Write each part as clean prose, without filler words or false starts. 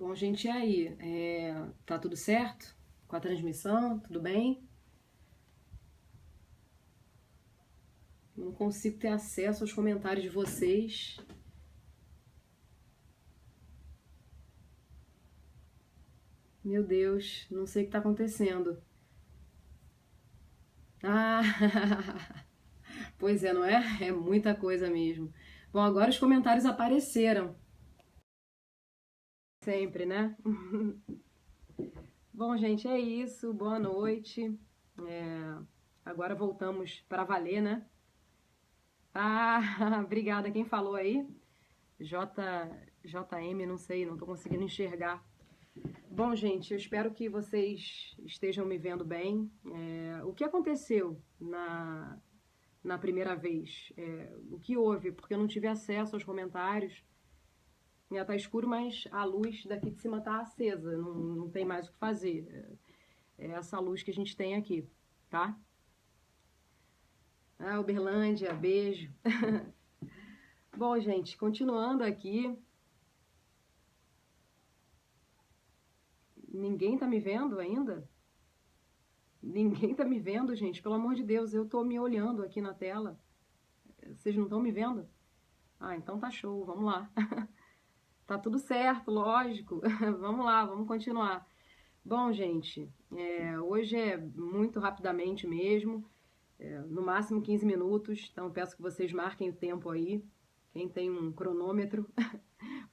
Bom, gente, e aí? Tá tudo certo com a transmissão? Tudo bem? Não consigo ter acesso aos comentários de vocês. Meu Deus, não sei o que tá acontecendo. Ah, pois é, não é? É muita coisa mesmo. Bom, agora os comentários apareceram. Sempre, né? Bom, gente, é isso. Boa noite. É, Agora voltamos para valer, né? Ah, obrigada. Quem falou aí? J, JM, não sei, não tô conseguindo enxergar. Bom, gente, eu espero que vocês estejam me vendo bem. O que aconteceu na primeira vez? O que houve? Porque eu não tive acesso aos comentários. Tá escuro, mas a luz daqui de cima tá acesa. Não tem mais o que fazer. É essa luz que a gente tem aqui, tá? Ah, Uberlândia, beijo. Bom, gente, continuando aqui. Ninguém tá me vendo ainda? Ninguém tá me vendo, gente. Pelo amor de Deus, eu tô me olhando aqui na tela. Vocês não estão me vendo? Ah, então tá show, vamos lá. Tá tudo certo, lógico. Vamos lá, vamos continuar. Bom, gente, hoje é muito rapidamente mesmo, no máximo 15 minutos, então peço que vocês marquem o tempo aí, quem tem um cronômetro,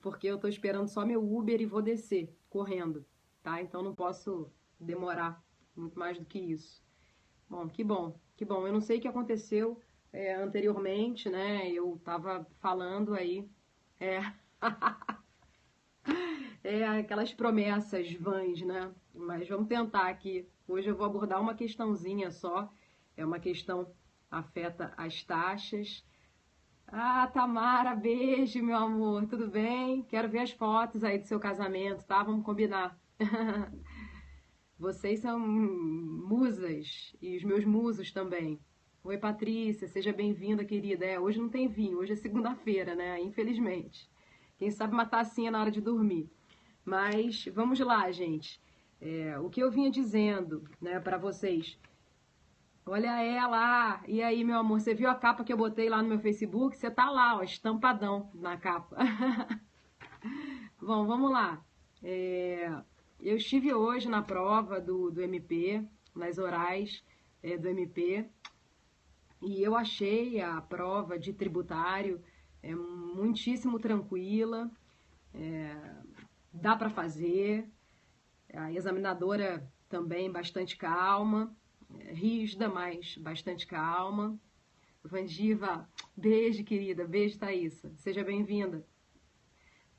porque eu tô esperando só meu Uber e vou descer, correndo, tá? Então não posso demorar muito mais do que isso. Bom, que bom, que bom. Eu não sei o que aconteceu anteriormente, né? Eu tava falando aí. É, aquelas promessas vãs, né? Mas vamos tentar aqui. Hoje eu vou abordar uma questãozinha só. É uma questão afeta as taxas. Ah, Tamara, beijo, meu amor. Tudo bem? Quero ver as fotos aí do seu casamento, tá? Vamos combinar. Vocês são musas e os meus musos também. Oi, Patrícia, seja bem-vinda, querida. Hoje não tem vinho, hoje é segunda-feira, né? Infelizmente. Quem sabe uma tacinha na hora de dormir. Mas vamos lá, gente. O que eu vinha dizendo, né, para vocês. Olha ela! E aí, meu amor, você viu a capa que eu botei lá no meu Facebook? Você tá lá, ó, estampadão na capa. Bom, vamos lá. Eu estive hoje na prova do MP, nas orais do MP, e eu achei a prova de tributário muitíssimo tranquila, dá para fazer. A examinadora também bastante calma, rígida, mas bastante calma. Vandiva, beijo, querida, beijo, Thaísa, seja bem-vinda.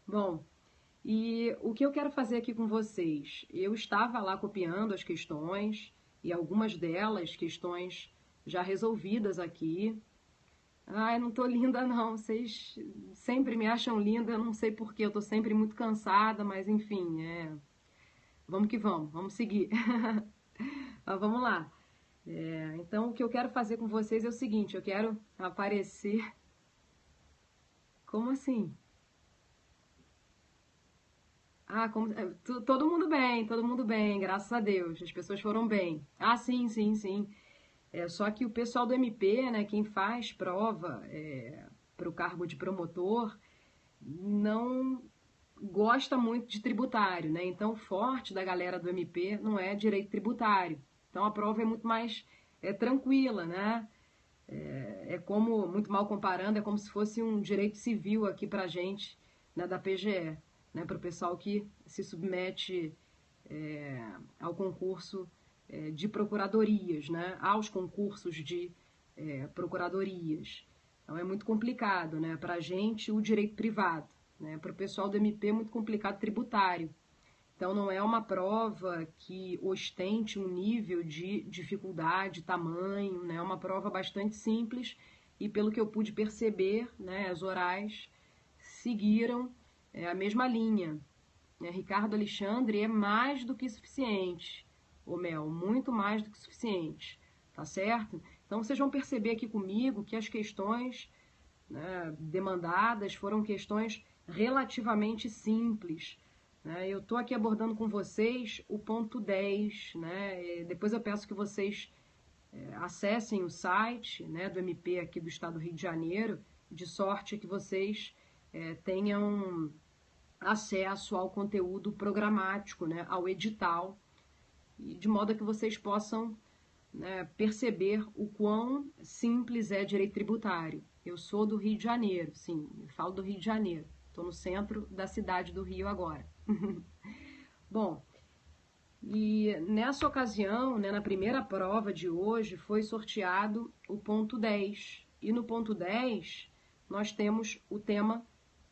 Bom, e o que eu quero fazer aqui com vocês? Eu estava lá copiando as questões, e algumas delas, questões já resolvidas aqui. Ai, não tô linda não, vocês sempre me acham linda, eu não sei porquê, eu tô sempre muito cansada, mas enfim, vamos que vamos, vamos seguir. Mas vamos lá. Então, o que eu quero fazer com vocês é o seguinte, eu quero aparecer... Como assim? Ah, todo mundo bem, graças a Deus, as pessoas foram bem. Ah, sim, sim, sim. Só que o pessoal do MP, né, quem faz prova para o cargo de promotor, não gosta muito de tributário, né? Então, o forte da galera do MP não é direito tributário. Então, a prova é muito mais tranquila, né? Como, muito mal comparando, é como se fosse um direito civil aqui pra gente, né, da PGE, né, para o pessoal que se submete ao concurso de procuradorias, né, aos concursos de procuradorias. Então é muito complicado, né, para a gente o direito privado, né, para o pessoal do MP é muito complicado tributário. Então não é uma prova que ostente um nível de dificuldade, tamanho, né? É uma prova bastante simples e pelo que eu pude perceber, né, as orais seguiram a mesma linha. Ricardo Alexandre é mais do que suficiente, ô Mel, muito mais do que suficiente, tá certo? Então vocês vão perceber aqui comigo que as questões, né, demandadas foram questões relativamente simples. né? Eu estou aqui abordando com vocês o ponto 10, né? E depois eu peço que vocês acessem o site, né, do MP aqui do estado do Rio de Janeiro, de sorte que vocês tenham acesso ao conteúdo programático, né, ao edital, e de modo que vocês possam, né, perceber o quão simples é direito tributário. Eu sou do Rio de Janeiro, sim, eu falo do Rio de Janeiro, estou no centro da cidade do Rio agora. Bom, e nessa ocasião, né, na primeira prova de hoje, foi sorteado o ponto 10. E no ponto 10, nós temos o tema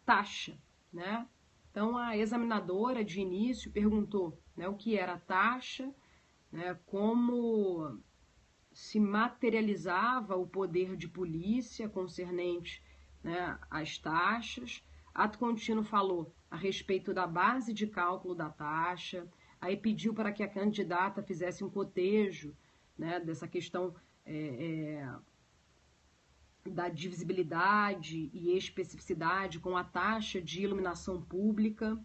taxa, né? Então, a examinadora de início perguntou, né, o que era taxa, né, como se materializava o poder de polícia concernente, né, às taxas. Ato contínuo falou a respeito da base de cálculo da taxa, aí pediu para que a candidata fizesse um cotejo, né, dessa questão da divisibilidade e especificidade com a taxa de iluminação pública.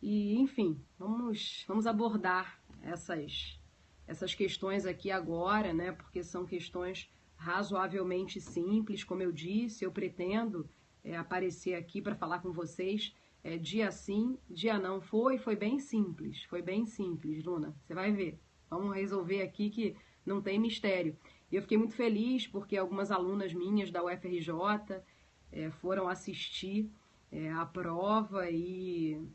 E, enfim, vamos abordar essas questões aqui agora, né, porque são questões razoavelmente simples. Como eu disse, eu pretendo aparecer aqui para falar com vocês dia sim, dia não. Foi bem simples, Luna, você vai ver. Vamos resolver aqui que não tem mistério. E eu fiquei muito feliz porque algumas alunas minhas da UFRJ foram assistir a prova e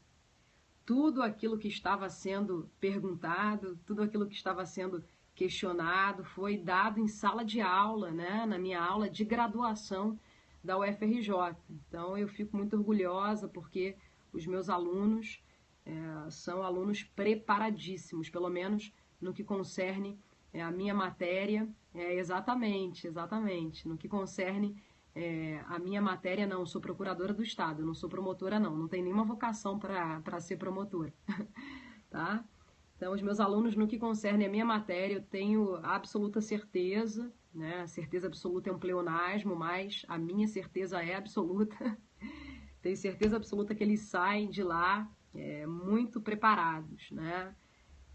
tudo aquilo que estava sendo perguntado, tudo aquilo que estava sendo questionado foi dado em sala de aula, né, na minha aula de graduação da UFRJ. Então eu fico muito orgulhosa porque os meus alunos são alunos preparadíssimos, pelo menos no que concerne a minha matéria. Exatamente. No que concerne a minha matéria, não, eu sou procuradora do Estado, eu não sou promotora, não tenho nenhuma vocação para ser promotora, tá? Então, os meus alunos, no que concerne a minha matéria, eu tenho absoluta certeza, né? Certeza absoluta é um pleonasmo, mas a minha certeza é absoluta. Tenho certeza absoluta que eles saem de lá muito preparados, né?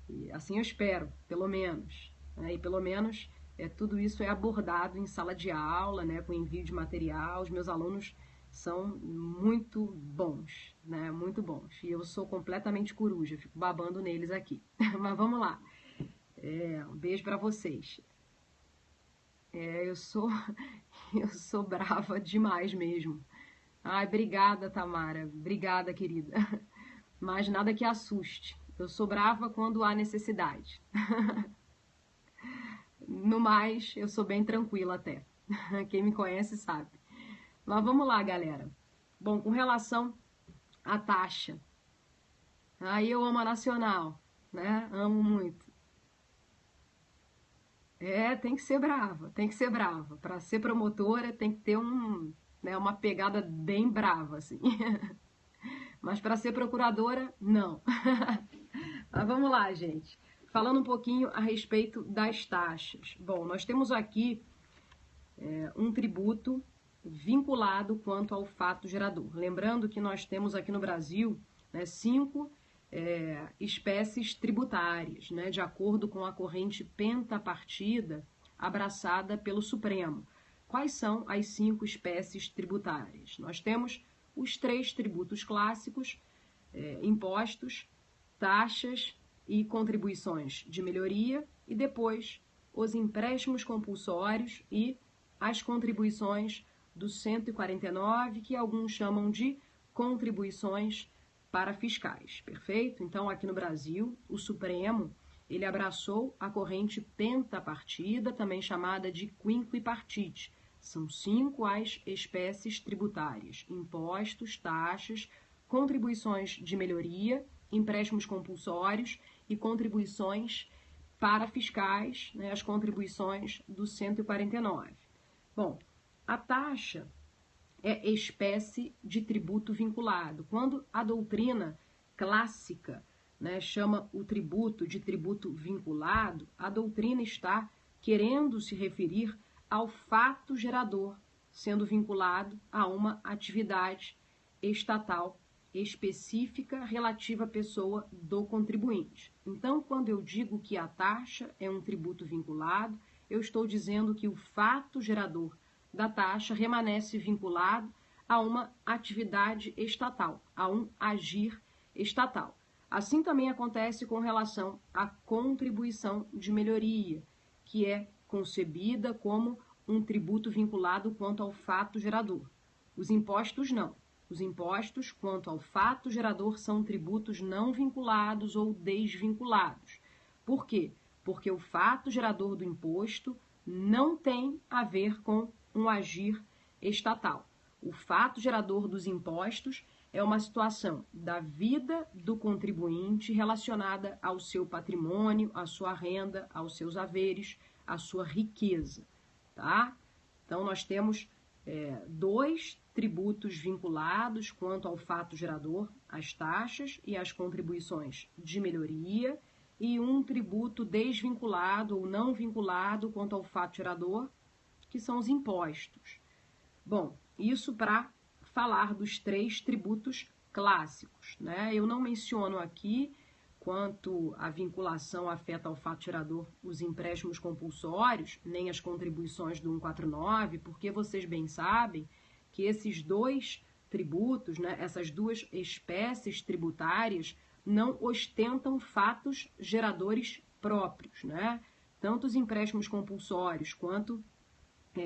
E assim eu espero, pelo menos. Né? E pelo menos tudo isso é abordado em sala de aula, né? Com envio de material. Os meus alunos são muito bons, né? Muito bons. E eu sou completamente coruja, fico babando neles aqui. Mas vamos lá. Um beijo para vocês. Eu sou brava demais mesmo. Ai, obrigada, Tamara. Obrigada, querida. Mas nada que assuste. Eu sou brava quando há necessidade. No mais, eu sou bem tranquila até. Quem me conhece sabe. Mas vamos lá, galera. Bom, com relação à taxa. Aí eu amo a Nacional, né? Amo muito. Tem que ser brava, tem que ser brava. Para ser promotora tem que ter uma pegada bem brava, assim. Mas para ser procuradora, não. Mas vamos lá, gente. Falando um pouquinho a respeito das taxas. Bom, nós temos aqui um tributo vinculado quanto ao fato gerador. Lembrando que nós temos aqui no Brasil 5 espécies tributárias, né, de acordo com a corrente pentapartida abraçada pelo Supremo. Quais são as 5 espécies tributárias? Nós temos os 3 tributos clássicos, impostos, taxas e contribuições de melhoria, e depois os empréstimos compulsórios e as contribuições do 149, que alguns chamam de contribuições para fiscais, perfeito? Então, aqui no Brasil, o Supremo, ele abraçou a corrente pentapartida, também chamada de quinquipartite. São 5 as espécies tributárias: impostos, taxas, contribuições de melhoria, empréstimos compulsórios e contribuições para fiscais, né, as contribuições do 149. Bom, a taxa é espécie de tributo vinculado. Quando a doutrina clássica, né, chama o tributo de tributo vinculado, a doutrina está querendo se referir ao fato gerador, sendo vinculado a uma atividade estatal específica relativa à pessoa do contribuinte. Então, quando eu digo que a taxa é um tributo vinculado, eu estou dizendo que o fato gerador da taxa permanece vinculado a uma atividade estatal, a um agir estatal. Assim também acontece com relação à contribuição de melhoria, que é concebida como um tributo vinculado quanto ao fato gerador. Os impostos não. Os impostos, quanto ao fato gerador, são tributos não vinculados ou desvinculados. Por quê? Porque o fato gerador do imposto não tem a ver com um agir estatal. O fato gerador dos impostos é uma situação da vida do contribuinte relacionada ao seu patrimônio, à sua renda, aos seus haveres, à sua riqueza, tá? Então, nós temos dois tributos vinculados quanto ao fato gerador, as taxas e as contribuições de melhoria, e um tributo desvinculado ou não vinculado quanto ao fato gerador, que são os impostos. Bom, isso para falar dos três tributos clássicos, né? Eu não menciono aqui, quanto a vinculação afeta ao fato gerador, os empréstimos compulsórios, nem as contribuições do 149, porque vocês bem sabem que esses dois tributos, né, essas duas espécies tributárias, não ostentam fatos geradores próprios, né? Tanto os empréstimos compulsórios quanto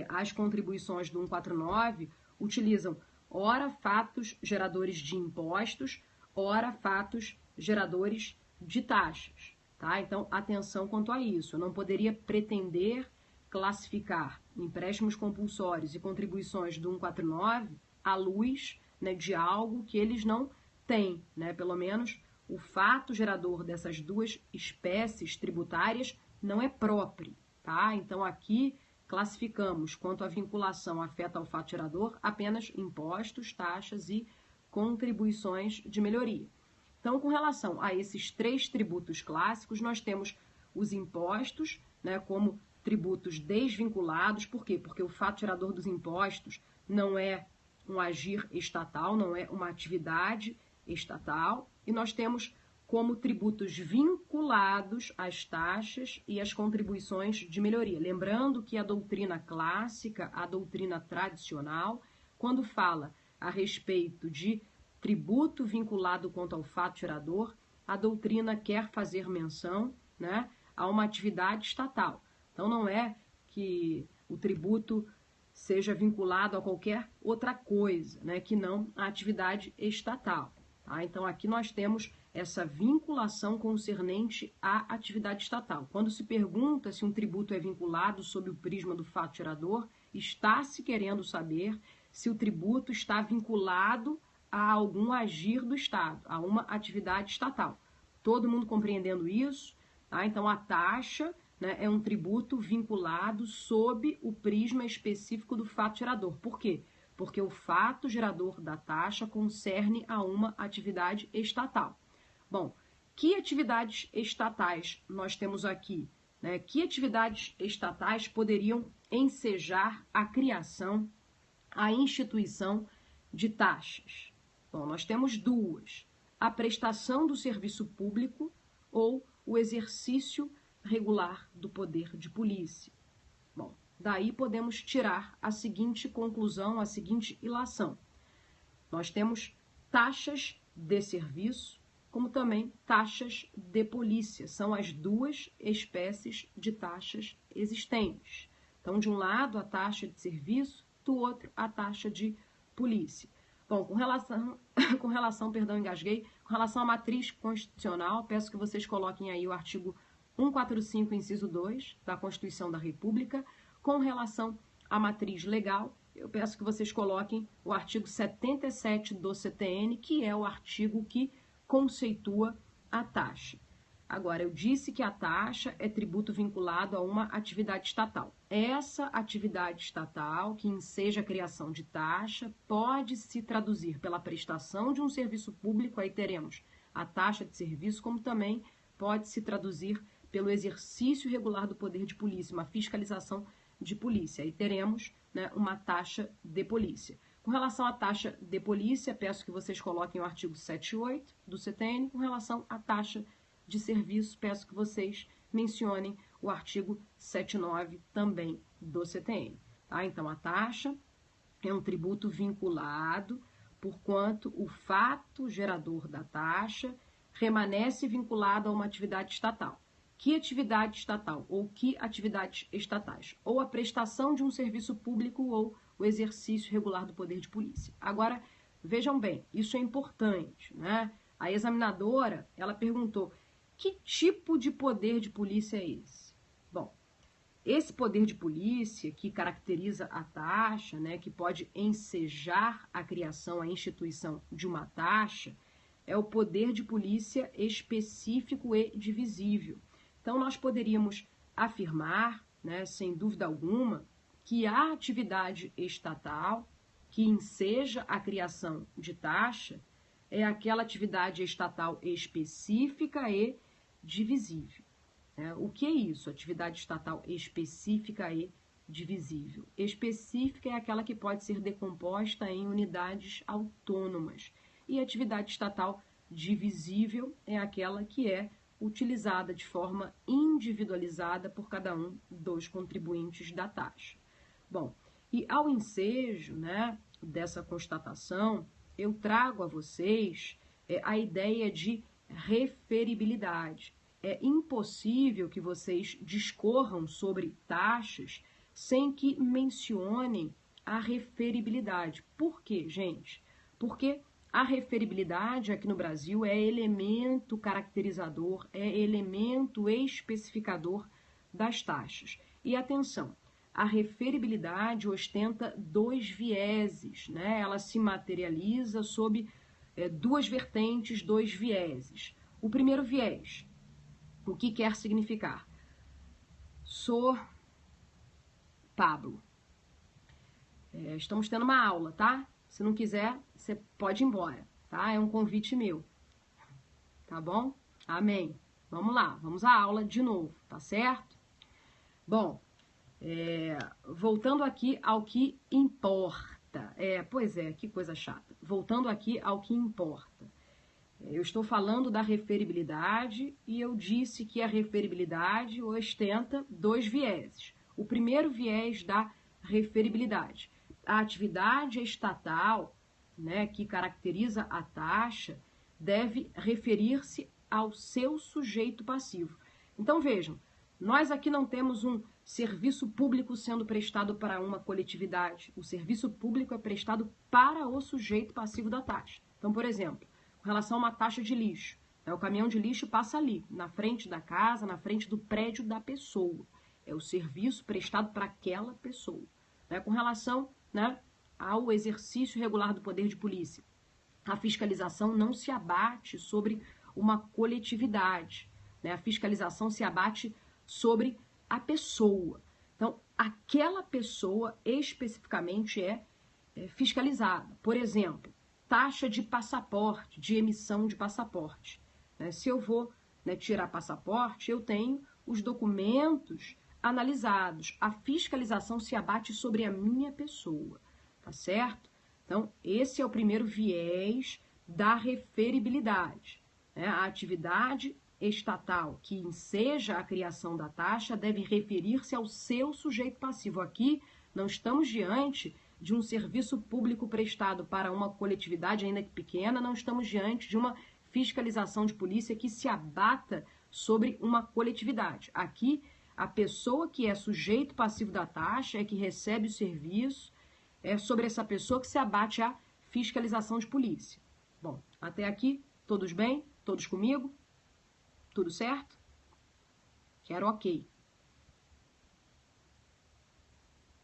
as contribuições do 149 utilizam ora fatos geradores de impostos, ora fatos geradores de taxas, tá? Então, atenção quanto a isso. Eu não poderia pretender classificar empréstimos compulsórios e contribuições do 149 à luz, né, de algo que eles não têm, né? Pelo menos o fato gerador dessas duas espécies tributárias não é próprio, tá? Então, aqui classificamos, quanto à vinculação afeta ao fato gerador, apenas impostos, taxas e contribuições de melhoria. Então, com relação a esses três tributos clássicos, nós temos os impostos, né, como tributos desvinculados. Por quê? Porque o fato gerador dos impostos não é um agir estatal, não é uma atividade estatal. E nós temos como tributos vinculados as taxas e as contribuições de melhoria. Lembrando que a doutrina clássica, a doutrina tradicional, quando fala a respeito de tributo vinculado quanto ao fato gerador, a doutrina quer fazer menção, né, a uma atividade estatal. Então, não é que o tributo seja vinculado a qualquer outra coisa, né, que não a atividade estatal. Tá? Então, aqui nós temos essa vinculação concernente à atividade estatal. Quando se pergunta se um tributo é vinculado sob o prisma do fato gerador, está se querendo saber se o tributo está vinculado a algum agir do Estado, a uma atividade estatal. Todo mundo compreendendo isso? Tá? Então, a taxa, né, é um tributo vinculado sob o prisma específico do fato gerador. Por quê? Porque o fato gerador da taxa concerne a uma atividade estatal. Bom, que atividades estatais nós temos aqui? Né? Que atividades estatais poderiam ensejar a criação, a instituição de taxas? Bom, nós temos duas: a prestação do serviço público ou o exercício regular do poder de polícia. Bom, daí podemos tirar a seguinte conclusão, a seguinte ilação. Nós temos taxas de serviço, como também taxas de polícia. São as duas espécies de taxas existentes. Então, de um lado, a taxa de serviço, do outro, a taxa de polícia. Bom, com relação, engasguei, com relação à matriz constitucional, peço que vocês coloquem aí o artigo 145, inciso 2, da Constituição da República. Com relação à matriz legal, eu peço que vocês coloquem o artigo 77 do CTN, que é o artigo que conceitua a taxa. Agora, eu disse que a taxa é tributo vinculado a uma atividade estatal. Essa atividade estatal, que enseja a criação de taxa, pode se traduzir pela prestação de um serviço público, aí teremos a taxa de serviço, como também pode se traduzir pelo exercício regular do poder de polícia, uma fiscalização de polícia. Aí teremos, né, uma taxa de polícia. Com relação à taxa de polícia, peço que vocês coloquem o artigo 78 do CTN. Com relação à taxa de serviço, peço que vocês mencionem o artigo 79 também do CTN. Tá? Então, a taxa é um tributo vinculado, porquanto o fato gerador da taxa permanece vinculado a uma atividade estatal. Que atividade estatal ou que atividades estatais? Ou a prestação de um serviço público ou o exercício regular do poder de polícia. Agora, vejam bem, isso é importante, né? A examinadora, ela perguntou, que tipo de poder de polícia é esse? Bom, esse poder de polícia que caracteriza a taxa, né, que pode ensejar a criação, a instituição de uma taxa, é o poder de polícia específico e divisível. Então, nós poderíamos afirmar, né, sem dúvida alguma, que a atividade estatal que enseja a criação de taxa é aquela atividade estatal específica e divisível. O que é isso? Atividade estatal específica e divisível. Específica é aquela que pode ser decomposta em unidades autônomas. E atividade estatal divisível é aquela que é utilizada de forma individualizada por cada um dos contribuintes da taxa. Bom, e ao ensejo, né, dessa constatação, eu trago a vocês a ideia de referibilidade. É impossível que vocês discorram sobre taxas sem que mencionem a referibilidade. Por quê, gente? Porque a referibilidade aqui no Brasil é elemento caracterizador, é elemento especificador das taxas. E atenção, a referibilidade ostenta dois vieses, né? Ela se materializa sob duas vertentes, dois vieses. O primeiro viés, o que quer significar? Sou Pablo. Estamos tendo uma aula, tá? Se não quiser, você pode ir embora, tá? É um convite meu. Tá bom? Amém. Vamos lá, vamos à aula de novo, tá certo? Bom, voltando aqui ao que importa. Pois é, que coisa chata. Voltando aqui ao que importa. Eu estou falando da referibilidade e eu disse que a referibilidade ostenta dois vieses. O primeiro viés da referibilidade. A atividade estatal, né, que caracteriza a taxa, deve referir-se ao seu sujeito passivo. Então, vejam, nós aqui não temos um serviço público sendo prestado para uma coletividade. O serviço público é prestado para o sujeito passivo da taxa. Então, por exemplo, com relação a uma taxa de lixo, o caminhão de lixo passa ali, na frente da casa, na frente do prédio da pessoa. É o serviço prestado para aquela pessoa. Com relação, né, ao exercício regular do poder de polícia, a fiscalização não se abate sobre uma coletividade. A fiscalização se abate sobre a pessoa. Então, aquela pessoa especificamente é fiscalizada. Por exemplo, taxa de passaporte, de emissão de passaporte. Se eu vou tirar passaporte, eu tenho os documentos analisados. A fiscalização se abate sobre a minha pessoa, tá certo? Então, esse é o primeiro viés da referibilidade. A atividade estatal que enseja a criação da taxa deve referir-se ao seu sujeito passivo. Aqui, não estamos diante de um serviço público prestado para uma coletividade, ainda que pequena, não estamos diante de uma fiscalização de polícia que se abata sobre uma coletividade. Aqui, a pessoa que é sujeito passivo da taxa é que recebe o serviço, é sobre essa pessoa que se abate a fiscalização de polícia. Bom, até aqui, todos bem? Todos comigo? Tudo certo? Quero ok.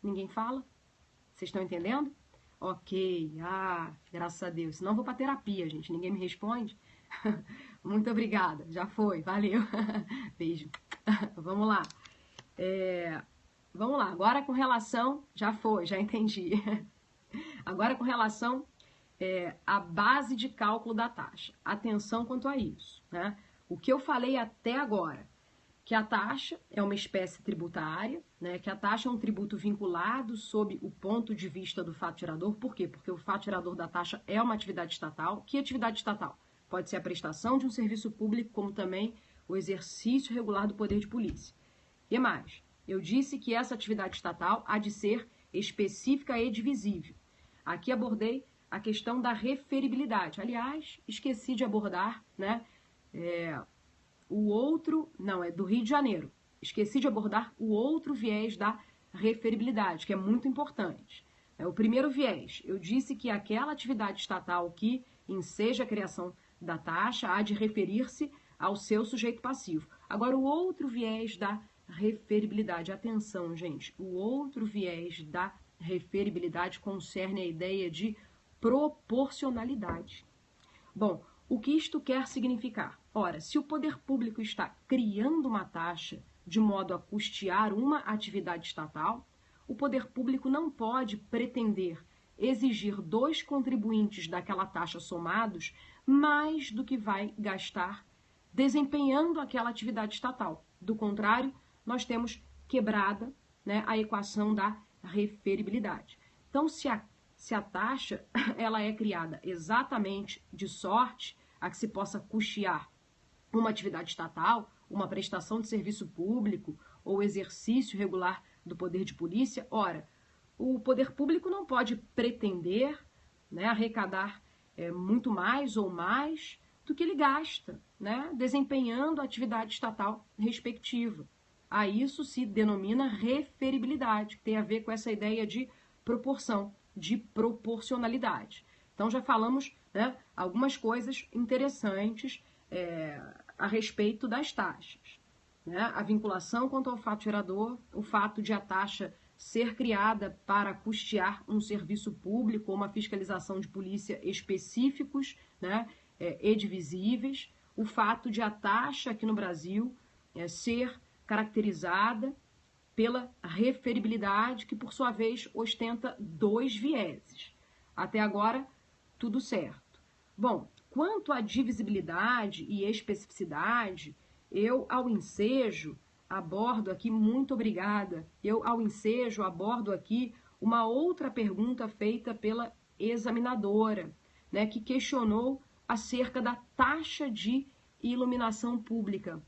Ninguém fala? Vocês estão entendendo? Ok. Graças a Deus. Senão eu vou para terapia, gente. Ninguém me responde. Muito obrigada. Já foi. Valeu. Beijo. Vamos lá. Vamos lá. Agora com relação... Já foi, já entendi. Agora com relação à base de cálculo da taxa. Atenção quanto a isso, né? O que eu falei até agora, que a taxa é uma espécie tributária, né, que a taxa é um tributo vinculado sob o ponto de vista do fato gerador. Por quê? Porque o fato gerador da taxa é uma atividade estatal. Que atividade estatal? Pode ser a prestação de um serviço público, como também o exercício regular do poder de polícia. E mais, eu disse que essa atividade estatal há de ser específica e divisível. Aqui abordei a questão da referibilidade. Aliás, esqueci de abordar, né, o outro, não, é do Rio de Janeiro. Esqueci de abordar o outro viés da referibilidade, que é muito importante. O primeiro viés, eu disse que aquela atividade estatal que enseja a criação da taxa há de referir-se ao seu sujeito passivo. Agora, o outro viés da referibilidade, atenção, gente, o outro viés da referibilidade concerne a ideia de proporcionalidade. Bom, o que isto quer significar? Ora, se o poder público está criando uma taxa de modo a custear uma atividade estatal, o poder público não pode pretender exigir dos contribuintes daquela taxa somados mais do que vai gastar desempenhando aquela atividade estatal. Do contrário, nós temos quebrada, né, a equação da referibilidade. Então, se a taxa ela é criada exatamente de sorte a que se possa custear uma atividade estatal, uma prestação de serviço público ou exercício regular do poder de polícia, ora, o poder público não pode pretender, né, arrecadar muito mais ou mais do que ele gasta, né, desempenhando a atividade estatal respectiva. A isso se denomina referibilidade, que tem a ver com essa ideia de proporção, de proporcionalidade. Então já falamos, né, algumas coisas interessantes a respeito das taxas. Né? A vinculação quanto ao fato gerador, o fato de a taxa ser criada para custear um serviço público ou uma fiscalização de polícia específicos, né, e divisíveis, o fato de a taxa aqui no Brasil ser caracterizada pela referibilidade, que por sua vez ostenta dois vieses. Até agora, tudo certo. Bom, quanto à divisibilidade e especificidade, eu, ao ensejo, abordo aqui, muito obrigada, eu, ao ensejo, abordo aqui uma outra pergunta feita pela examinadora, né, que questionou acerca da taxa de iluminação pública.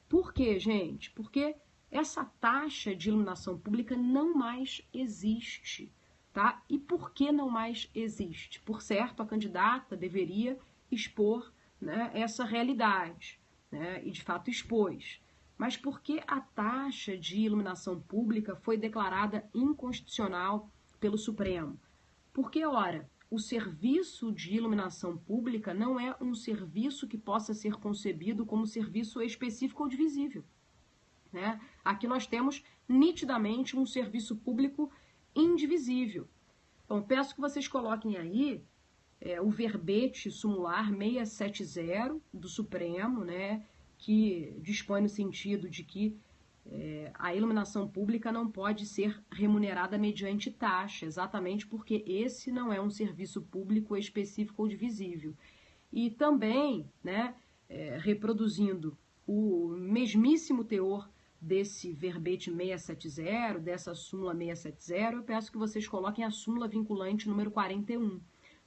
Por quê, gente? Porque essa taxa de iluminação pública não mais existe, tá? E por que não mais existe? Por certo, a candidata deveria expor, né, essa realidade, né, e de fato expôs. Mas por que a taxa de iluminação pública foi declarada inconstitucional pelo Supremo? Porque, ora, o serviço de iluminação pública não é um serviço que possa ser concebido como serviço específico ou divisível. Né? Aqui nós temos nitidamente um serviço público indivisível. Então, peço que vocês coloquem aí o verbete sumular 670 do Supremo, né, que dispõe no sentido de que a iluminação pública não pode ser remunerada mediante taxa, exatamente porque esse não é um serviço público específico ou divisível. E também, né, reproduzindo o mesmíssimo teor desse verbete 670, dessa súmula 670, eu peço que vocês coloquem a súmula vinculante número 41.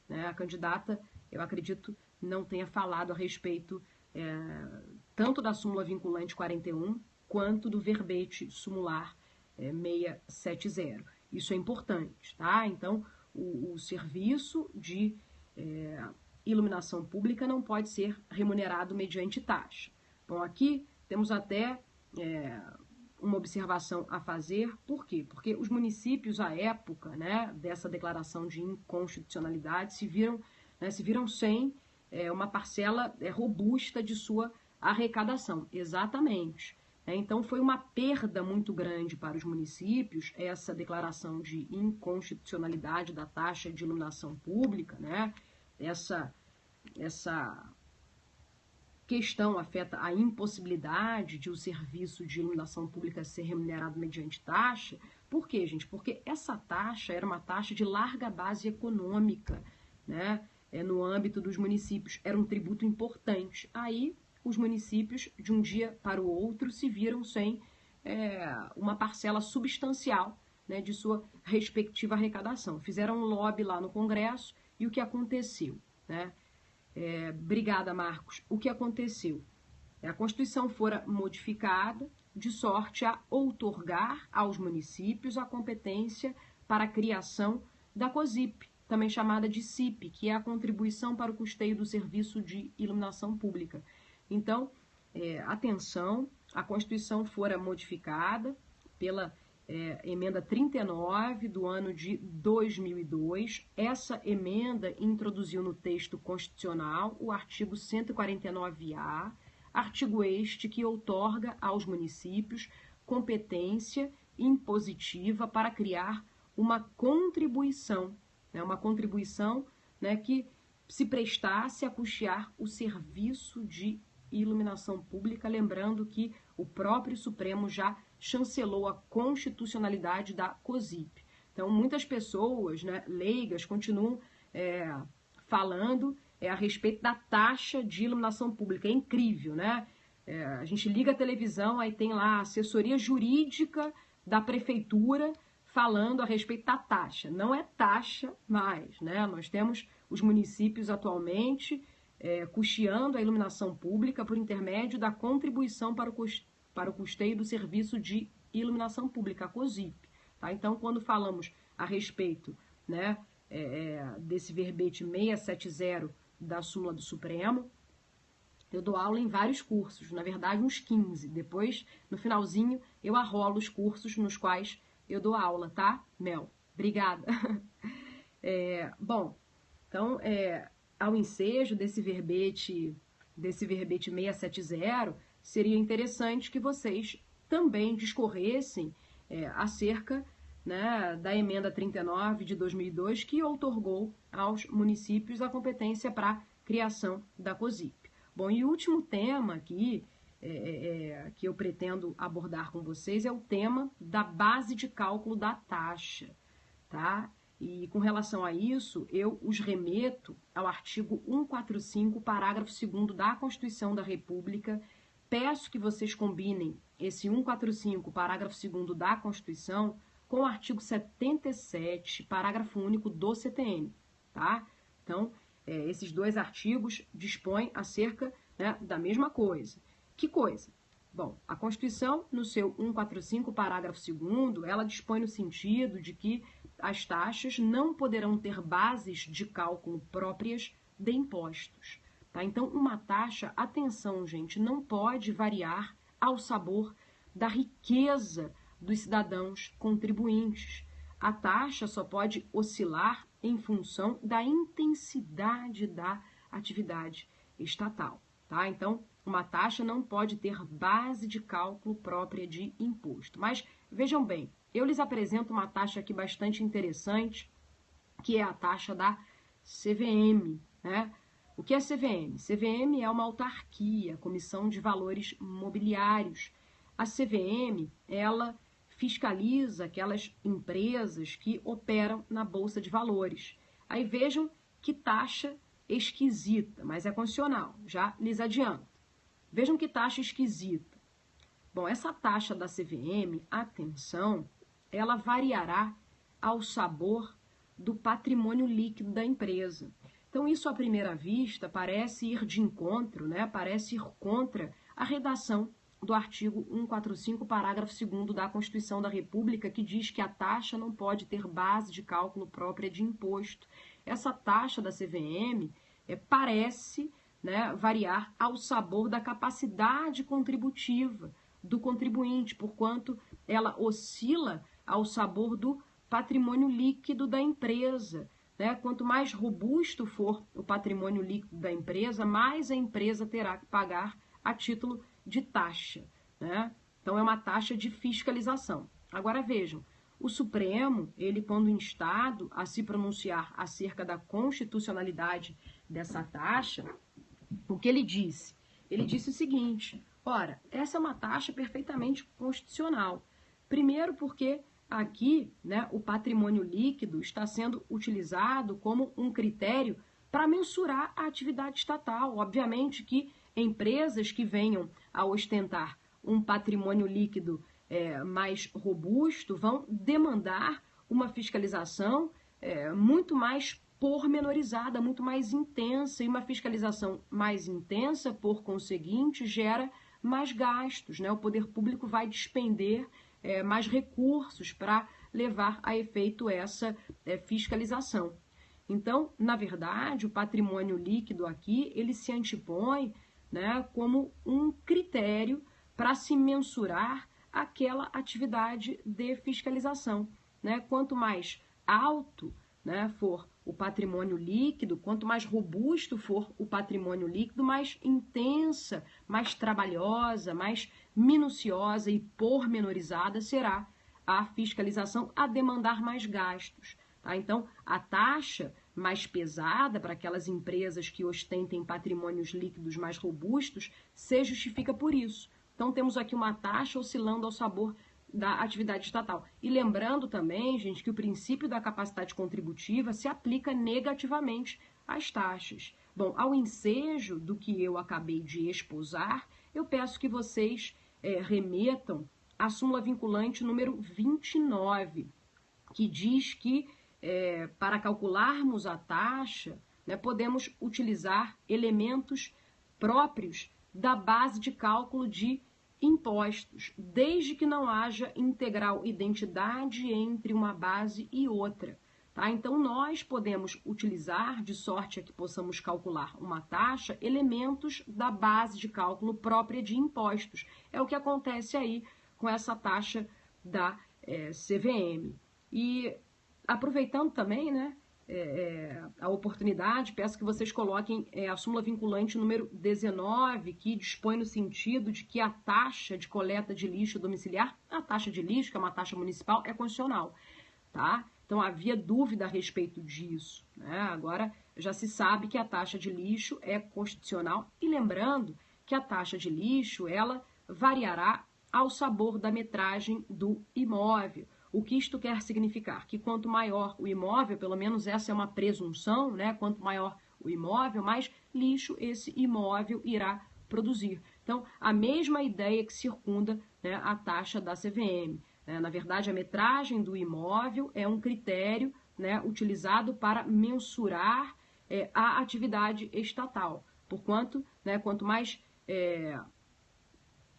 Né? A candidata, eu acredito, não tenha falado a respeito tanto da súmula vinculante 41, quanto do verbete sumular 670. Isso é importante, tá? Então, o serviço de iluminação pública não pode ser remunerado mediante taxa. Bom, aqui temos até uma observação a fazer. Por quê? Porque os municípios, à época, né, dessa declaração de inconstitucionalidade, se viram sem uma parcela robusta de sua arrecadação. Exatamente. Então, foi uma perda muito grande para os municípios essa declaração de inconstitucionalidade da taxa de iluminação pública, né? Essa questão afeta a impossibilidade de o serviço de iluminação pública ser remunerado mediante taxa. Por quê, gente? Porque essa taxa era uma taxa de larga base econômica, né? No âmbito dos municípios. Era um tributo importante. Aí os municípios, de um dia para o outro, se viram sem uma parcela substancial, né, de sua respectiva arrecadação. Fizeram um lobby lá no Congresso e o que aconteceu? Né? Obrigada, Marcos. O que aconteceu? A Constituição fora modificada de sorte a outorgar aos municípios a competência para a criação da COSIP, também chamada de CIP, que é a contribuição para o custeio do serviço de iluminação pública. Então, atenção, a Constituição fora modificada pela emenda 39 do ano de 2002. Essa emenda introduziu no texto constitucional o artigo 149-A, artigo este que outorga aos municípios competência impositiva para criar uma contribuição, né, que se prestasse a custear o serviço de iluminação pública, lembrando que o próprio Supremo já chancelou a constitucionalidade da COSIP. Então, muitas pessoas, né, leigas continuam falando a respeito da taxa de iluminação pública. É incrível, né? A gente liga a televisão, aí tem lá a assessoria jurídica da prefeitura falando a respeito da taxa. Não é taxa mais, né? Nós temos os municípios atualmente custeando a iluminação pública por intermédio da contribuição para o custeio do serviço de iluminação pública, a COSIP. Tá? Então, quando falamos a respeito, né, desse verbete 670 da súmula do Supremo, eu dou aula em vários cursos, na verdade uns 15. Depois, no finalzinho, eu arrolo os cursos nos quais eu dou aula, tá, Mel? Obrigada. Bom, então, ao ensejo desse verbete 670, seria interessante que vocês também discorressem acerca, né, da emenda 39 de 2002, que outorgou aos municípios a competência para a criação da COSIP. Bom, e o último tema aqui que eu pretendo abordar com vocês é o tema da base de cálculo da taxa, tá? E com relação a isso, eu os remeto ao artigo 145, parágrafo 2º da Constituição da República. Peço que vocês combinem esse 145, parágrafo 2º da Constituição, com o artigo 77, parágrafo único do CTN, tá? Então, esses dois artigos dispõem acerca, né, da mesma coisa. Que coisa? Bom, a Constituição, no seu 145, parágrafo 2º, ela dispõe no sentido de que as taxas não poderão ter bases de cálculo próprias de impostos, tá? Então, uma taxa, atenção, gente, não pode variar ao sabor da riqueza dos cidadãos contribuintes. A taxa só pode oscilar em função da intensidade da atividade estatal, tá? Então, uma taxa não pode ter base de cálculo própria de imposto. Mas, vejam bem, eu lhes apresento uma taxa aqui bastante interessante, que é a taxa da CVM, né? O que é CVM? CVM é uma autarquia, Comissão de Valores Mobiliários. A CVM, ela fiscaliza aquelas empresas que operam na Bolsa de Valores. Aí vejam que taxa esquisita, mas é constitucional, já lhes adianto. Vejam que taxa esquisita. Bom, essa taxa da CVM, atenção, ela variará ao sabor do patrimônio líquido da empresa. Então, isso à primeira vista parece ir de encontro, né? Parece ir contra a redação do artigo 145, parágrafo 2º da Constituição da República, que diz que a taxa não pode ter base de cálculo própria de imposto. Essa taxa da CVM parece, né, variar ao sabor da capacidade contributiva do contribuinte, porquanto ela oscila ao sabor do patrimônio líquido da empresa, né? Quanto mais robusto for o patrimônio líquido da empresa, mais a empresa terá que pagar a título de taxa, né? Então, é uma taxa de fiscalização. Agora, vejam, o Supremo, ele quando instado a se pronunciar acerca da constitucionalidade dessa taxa, o que ele disse? Ele disse o seguinte: ora, essa é uma taxa perfeitamente constitucional. Primeiro porque aqui, né, o patrimônio líquido está sendo utilizado como um critério para mensurar a atividade estatal. Obviamente que empresas que venham a ostentar um patrimônio líquido mais robusto vão demandar uma fiscalização muito mais pormenorizada, muito mais intensa, e uma fiscalização mais intensa, por conseguinte, gera mais gastos, né? O poder público vai despender mais recursos para levar a efeito essa fiscalização. Então, na verdade, o patrimônio líquido aqui, ele se antepõe, né, como um critério para se mensurar aquela atividade de fiscalização, né? Quanto mais alto, né, for o patrimônio líquido, quanto mais robusto for o patrimônio líquido, mais intensa, mais trabalhosa, mais minuciosa e pormenorizada será a fiscalização, a demandar mais gastos. Tá? Então, a taxa mais pesada para aquelas empresas que ostentem patrimônios líquidos mais robustos se justifica por isso. Então, temos aqui uma taxa oscilando ao sabor da atividade estatal. E lembrando também, gente, que o princípio da capacidade contributiva se aplica negativamente às taxas. Bom, ao ensejo do que eu acabei de esposar, eu peço que vocês remetam à súmula vinculante número 29, que diz que para calcularmos a taxa, né, podemos utilizar elementos próprios da base de cálculo de impostos, desde que não haja integral identidade entre uma base e outra. Tá? Então, nós podemos utilizar, de sorte a que possamos calcular uma taxa, elementos da base de cálculo própria de impostos. É o que acontece aí com essa taxa da CVM. E aproveitando também, né, a oportunidade, peço que vocês coloquem a súmula vinculante número 19, que dispõe no sentido de que a taxa de coleta de lixo domiciliar, a taxa de lixo, que é uma taxa municipal, é constitucional, tá? Então, havia dúvida a respeito disso, né? Agora, já se sabe que a taxa de lixo é constitucional, e lembrando que a taxa de lixo, ela variará ao sabor da metragem do imóvel. O que isto quer significar? Que quanto maior o imóvel, pelo menos essa é uma presunção, né? Quanto maior o imóvel, mais lixo esse imóvel irá produzir. Então, a mesma ideia que circunda, né, a taxa da CVM. Na verdade, a metragem do imóvel é um critério, né, utilizado para mensurar a atividade estatal. Porquanto, né, quanto mais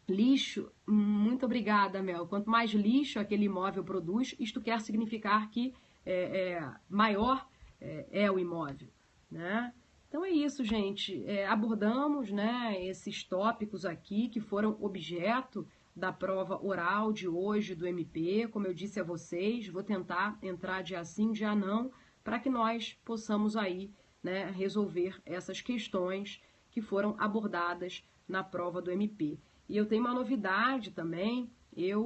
lixo, muito obrigada, Mel. Quanto mais lixo aquele imóvel produz, isto quer significar que maior é o imóvel, né? Então é isso, gente. Abordamos, né, esses tópicos aqui que foram objeto da prova oral de hoje do MP. Como eu disse a vocês, vou tentar entrar dia sim, dia não, para que nós possamos aí, né, resolver essas questões que foram abordadas na prova do MP. E eu tenho uma novidade também.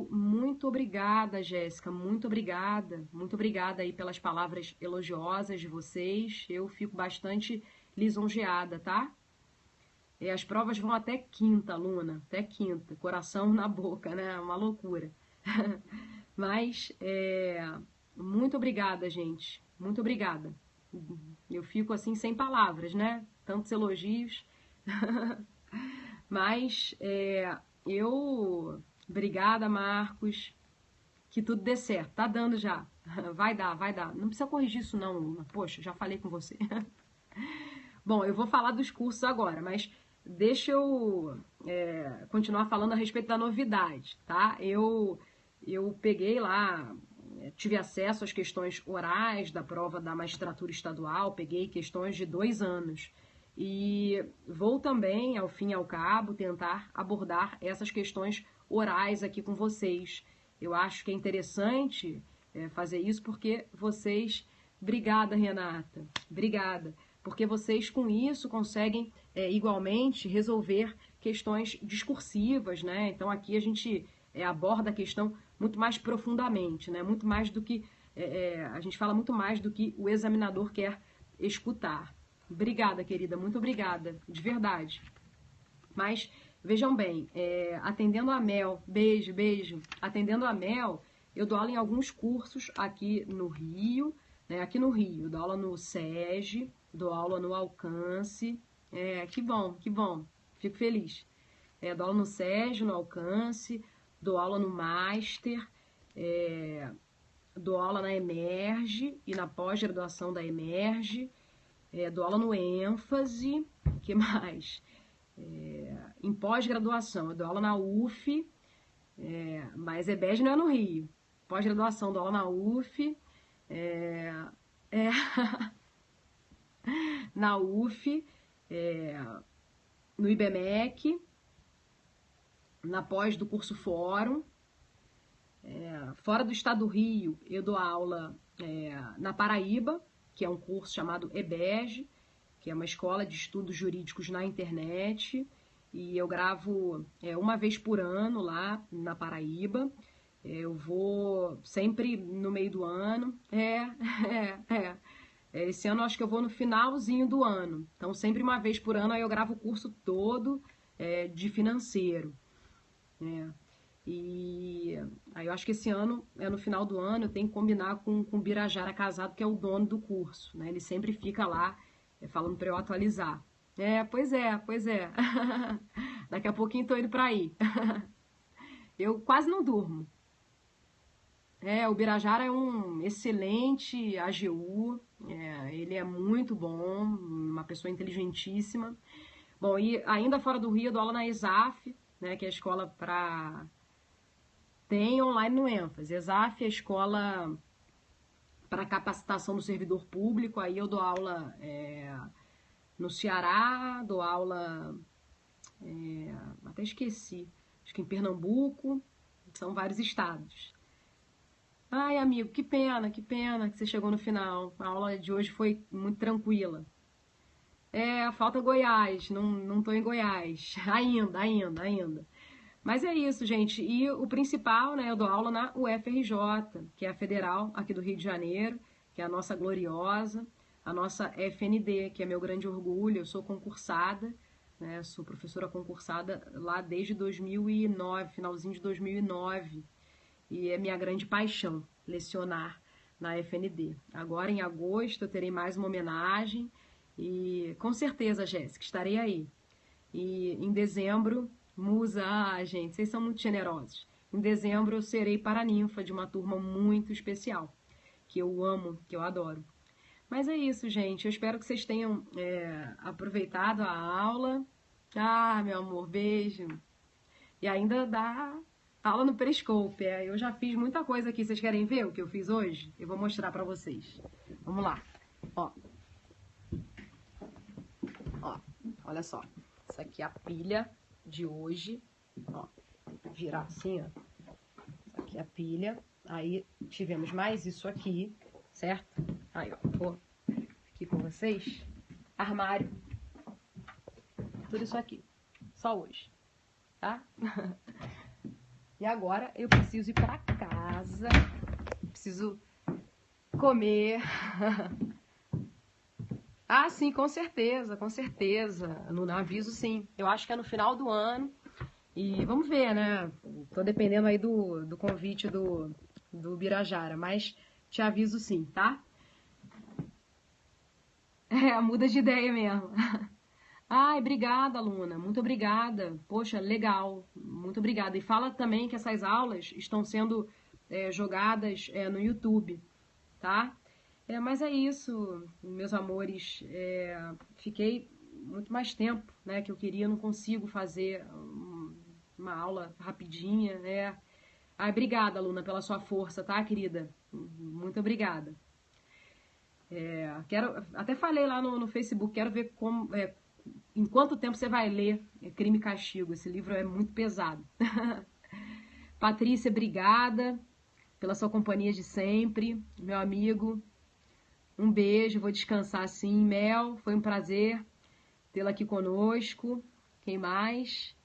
Muito obrigada, Jéssica, muito obrigada aí pelas palavras elogiosas de vocês. Eu fico bastante lisonjeada, tá? As provas vão até quinta, Luna, até quinta, coração na boca, né? Uma loucura. Mas, muito obrigada, gente, muito obrigada. Eu fico assim sem palavras, né? Tantos elogios. Mas obrigada, Marcos, que tudo dê certo. Tá dando já. Vai dar. Não precisa corrigir isso não, Luna. Poxa, já falei com você. Bom, eu vou falar dos cursos agora, mas deixa eu continuar falando a respeito da novidade, tá? Eu peguei lá, tive acesso às questões orais da prova da magistratura estadual, peguei questões de 2 anos. E vou também, ao fim e ao cabo, tentar abordar essas questões orais aqui com vocês. Eu acho que é interessante fazer isso porque vocês... Obrigada, Renata. Obrigada. Porque vocês, com isso, conseguem igualmente resolver questões discursivas, né? Então, aqui a gente aborda a questão muito mais profundamente, né? Muito mais do que... a gente fala muito mais do que o examinador quer escutar. Obrigada, querida, muito obrigada, de verdade. Mas, vejam bem, atendendo a Mel, beijo, atendendo a Mel, eu dou aula em alguns cursos aqui no Rio, né? Aqui no Rio, dou aula no SESI, dou aula no Alcance, que bom, fico feliz. Dou aula no Sérgio, no Alcance, dou aula no Master, dou aula na Emerge e na pós-graduação da Emerge, dou aula no ênfase, o que mais? Em pós-graduação, eu dou aula na UF, mas EBEG não é no Rio. Pós-graduação, dou aula na UF, na UF, no IBMEC, na pós do curso Fórum. Fora do estado do Rio, eu dou aula na Paraíba, que é um curso chamado EBEG, que é uma escola de estudos jurídicos na internet, e eu gravo uma vez por ano lá na Paraíba. Eu vou sempre no meio do ano. Esse ano eu acho que eu vou no finalzinho do ano. Então, sempre uma vez por ano aí eu gravo o curso todo de financeiro. E aí eu acho que esse ano, no final do ano, eu tenho que combinar com o Birajara Casado, que é o dono do curso, né? Ele sempre fica lá falando para eu atualizar. Pois é. Daqui a pouquinho tô indo para aí. Eu quase não durmo. O Birajara é um excelente AGU, ele é muito bom, uma pessoa inteligentíssima. Bom, e ainda fora do Rio, eu dou aula na ESAF, né, que é a escola para... Tem online no ênfase. ESAF é a escola para capacitação do servidor público, aí eu dou aula no Ceará, dou aula... até esqueci, acho que em Pernambuco, são vários estados. Ai, amigo, que pena que você chegou no final. A aula de hoje foi muito tranquila. Falta Goiás, não tô em Goiás. Ainda. Mas é isso, gente. E o principal, né, eu dou aula na UFRJ, que é a Federal aqui do Rio de Janeiro, que é a nossa gloriosa, a nossa FND, que é meu grande orgulho. Eu sou concursada, né, sou professora concursada lá desde 2009, finalzinho de 2009. E é minha grande paixão, lecionar na FND. Agora, em agosto, eu terei mais uma homenagem e, com certeza, Jéssica, estarei aí. E em dezembro, musa, gente, vocês são muito generosos. Em dezembro, eu serei paraninfa de uma turma muito especial, que eu amo, que eu adoro. Mas é isso, gente. Eu espero que vocês tenham aproveitado a aula. Ah, meu amor, beijo. E ainda dá... aula no Periscope, eu já fiz muita coisa aqui. Vocês querem ver o que eu fiz hoje? Eu vou mostrar pra vocês. Vamos lá. Ó, olha só. Essa aqui é a pilha de hoje. Ó, virar assim, ó. Essa aqui é a pilha. Aí tivemos mais isso aqui, certo? Aí, ó, vou aqui com vocês. Armário. Tudo isso aqui. Só hoje, tá? E agora eu preciso ir para casa, preciso comer. Ah, sim, com certeza. No aviso, sim. Eu acho que é no final do ano. E vamos ver, né? Tô dependendo aí do convite do Birajara, mas te aviso sim, tá? Muda de ideia mesmo. Ai, obrigada, aluna. Muito obrigada. Poxa, legal. Muito obrigada. E fala também que essas aulas estão sendo jogadas no YouTube, tá? Mas é isso, meus amores. Fiquei muito mais tempo, né, que eu queria. Não consigo fazer uma aula rapidinha, né? Ai, obrigada, aluna, pela sua força, tá, querida? Muito obrigada. Até falei lá no Facebook, quero ver em quanto tempo você vai ler Crime e Castigo. Esse livro é muito pesado. Patrícia, obrigada pela sua companhia de sempre. Meu amigo, um beijo, vou descansar sim. Mel, foi um prazer tê-la aqui conosco. Quem mais?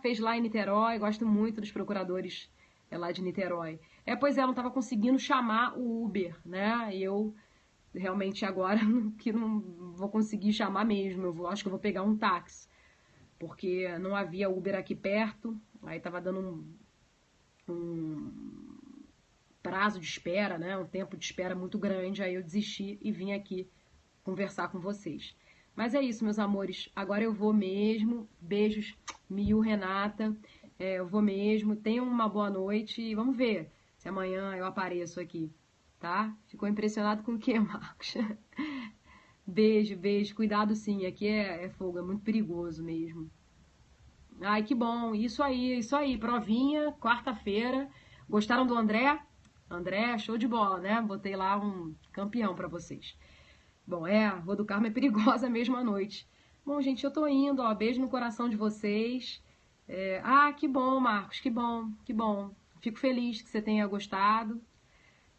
Fez lá em Niterói, gosto muito dos procuradores lá de Niterói. Pois não estava conseguindo chamar o Uber, né? E eu realmente agora que não vou conseguir chamar mesmo. Acho que eu vou pegar um táxi, porque não havia Uber aqui perto. Aí tava dando um prazo de espera, né? Um tempo de espera muito grande. Aí eu desisti e vim aqui conversar com vocês. Mas é isso, meus amores. Agora eu vou mesmo. Beijos, Miu, Renata. Eu vou mesmo. Tenham uma boa noite e vamos ver se amanhã eu apareço aqui, tá? Ficou impressionado com o quê, Marcos? Beijo, beijo. Cuidado sim, aqui é fogo, é muito perigoso mesmo. Ai, que bom. Isso aí. Provinha, quarta-feira. Gostaram do André? André, show de bola, né? Botei lá um campeão pra vocês. Bom, a Rua do Carmo é perigosa mesmo à noite. Bom, gente, eu tô indo, ó. Beijo no coração de vocês. Que bom, Marcos, que bom, que bom. Fico feliz que você tenha gostado.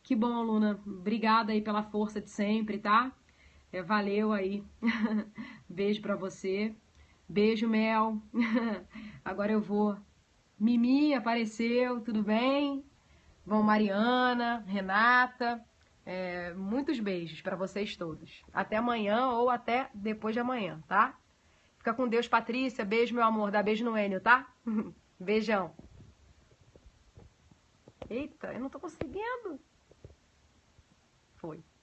Que bom, Luna. Obrigada aí pela força de sempre, tá? Valeu aí. Beijo pra você. Beijo, Mel. Agora eu vou. Mimi apareceu, tudo bem? Bom, Mariana, Renata. Muitos beijos pra vocês todos. Até amanhã ou até depois de amanhã, tá? Fica com Deus, Patrícia. Beijo, meu amor. Dá beijo no Enio, tá? Beijão. Eita, eu não tô conseguindo. Foi.